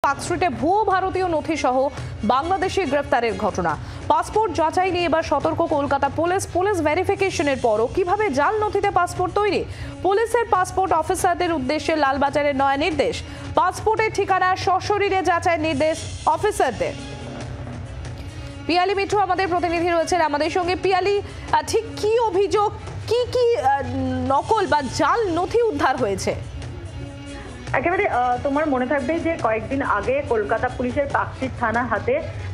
পার্কস্ট্রিটে ভুয়ো ভারতীয় নথি সহ বাংলাদেশি গ্রেফতারের ঘটনা। পাসপোর্ট যাচাই নিয়ে এবার সতর্ক কলকাতা পুলিশ। পুলিশ ভেরিফিকেশনের পরও কিভাবে জাল নথিতে পাসপোর্ট তৈরি, পুলিশের পাসপোর্ট অফিসারদের উদ্দেশ্যে লালবাজারের নয়া নির্দেশ। পাসপোর্টের ঠিকানা সশরীরে যাচাইয়ের নির্দেশ অফিসারদের। পিয়ালি মিঠু আমাদের প্রতিনিধি রয়েছেন আমাদের সঙ্গে। পিয়ালি, ঠিক কি অভিযোগ, কি কি নকল বা জাল নথি উদ্ধার হয়েছে? একেবারে তোমার মনে থাকবে যে কয়েকদিন আগে কলকাতা পুলিশের পার্কস্ট্রিট থানার হাতে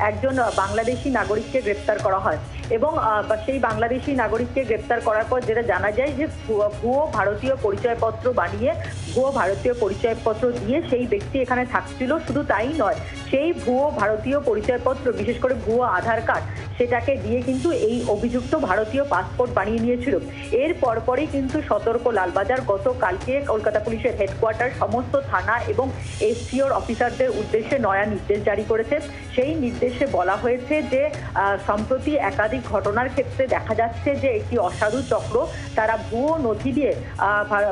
একজন বাংলাদেশি নাগরিককে গ্রেপ্তার করা হয় এবং সেই বাংলাদেশি নাগরিককে গ্রেপ্তার করার পর যেটা জানা যায় যে ভুয়ো ভারতীয় পরিচয়পত্র বানিয়ে ভুয়ো ভারতীয় পরিচয়পত্র দিয়ে সেই ব্যক্তি এখানে থাকছিল। শুধু তাই নয়, সেই ভুয়ো ভারতীয় পরিচয়পত্র, বিশেষ করে ভুয়ো আধার কার্ড, সেটাকে দিয়ে কিন্তু এই অভিযুক্ত ভারতীয় পাসপোর্ট বানিয়ে নিয়েছিল। এর পরপরই কিন্তু সতর্ক লালবাজার গতকালকে কলকাতা পুলিশের হেডকোয়ার্টার সমস্ত থানা এবং এসপিওর অফিসারদের উদ্দেশ্যে নয়া নির্দেশ জারি করেছে। সেই নির্দেশে বলা হয়েছে যে সম্প্রতি একাধিক ঘটনার ক্ষেত্রে দেখা যাচ্ছে যে একটি অসাধু চক্র তারা ভুয়ো নথি দিয়ে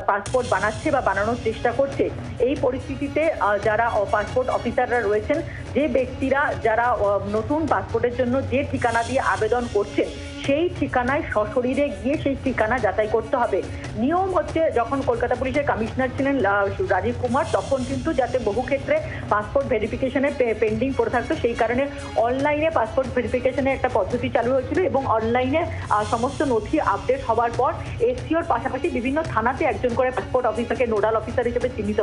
পাসপোর্ট বানাচ্ছে বা বানানোর চেষ্টা করছে। এই পরিস্থিতিতে যারা পাসপোর্ট অফিসাররা রয়েছেন, যে ব্যক্তিরা যারা নতুন পাসপোর্টের জন্য যে ঠিকানা দিয়ে আবেদন করছে, সেই ঠিকানায় সশরীরে গিয়ে সেই ঠিকানা যাচাই করতে হবে। নিয়ম হচ্ছে, যখন কলকাতা পুলিশের কমিশনার ছিলেন রাজীব কুমার, তখন কিন্তু যাতে বহু ক্ষেত্রে পাসপোর্ট ভেরিফিকেশনে পেন্ডিং পড়ে থাকতো, সেই কারণে অনলাইনে পাসপোর্ট ভেরিফিকেশনের একটা পদ্ধতি চালু হয়েছিল এবং অনলাইনে সমস্ত নথি আপডেট হওয়ার পর এসপিওর পাশাপাশি বিভিন্ন থানাতে একজন করে পাসপোর্ট অফিসারকে নোডাল অফিসার হিসেবে চিহ্নিত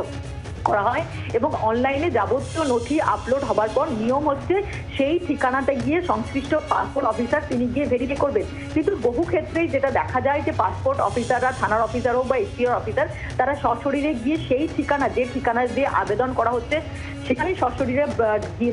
করা হয় এবং অনলাইনে যাবতীয় নথি আপলোড হবার পর নিয়ম হচ্ছে সেই ঠিকানাতে গিয়ে সংশ্লিষ্ট পাসপোর্ট অফিসার তিনি গিয়ে ভেরিফাই করবেন। কিন্তু বহু ক্ষেত্রেই যেটা দেখা যায় যে পাসপোর্ট অফিসাররা, থানার অফিসার হোক বা এসপিওর অফিসার, তারা সশরীরে গিয়ে সেই ঠিকানা, যে ঠিকানা দিয়ে আবেদন করা হচ্ছে, সেখানে সশরীরে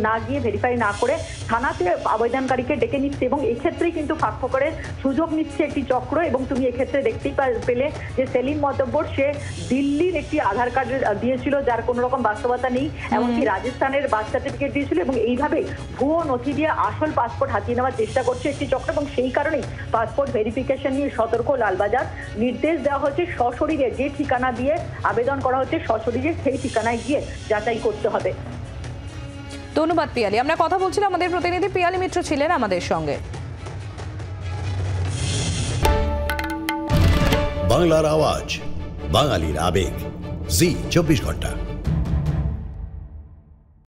না গিয়ে ভেরিফাই না করে থানাতে আবেদনকারীকে ডেকে নিচ্ছে এবং এক্ষেত্রেই কিন্তু ফাঁক করে সুযোগ নিচ্ছে একটি চক্র। এবং তুমি এক্ষেত্রে দেখতেই পেলে যে সেলিম মতব্বর, সে দিল্লির একটি আধার কার্ড দিয়েছিল যার কোনো রকম বাস্তবতা নেই, এমনকি রাজস্থানের বার্থ সার্টিফিকেট দিয়েছিল এবং এইভাবে ভুয়ো নথি দিয়ে আসল পাসপোর্ট হাতিয়ে নেওয়ার চেষ্টা করছে একটি চক্র। এবং সেই কারণেই পাসপোর্ট ভেরিফিকেশন নিয়ে সতর্ক লালবাজার। নির্দেশ দেওয়া হচ্ছে সশরীরে যে ঠিকানা দিয়ে আবেদন করা হচ্ছে, সশরীরে সেই ঠিকানায় গিয়ে যাচাই করতে হবে। ধন্যবাদ পিয়ালি। আমরা কথা বলছিলাম, আমাদের প্রতিনিধি পিয়ালি মিত্র ছিলেন আমাদের সঙ্গে। বাংলার আওয়াজ, বাঙালির আবেগ, জি 24 ঘন্টা।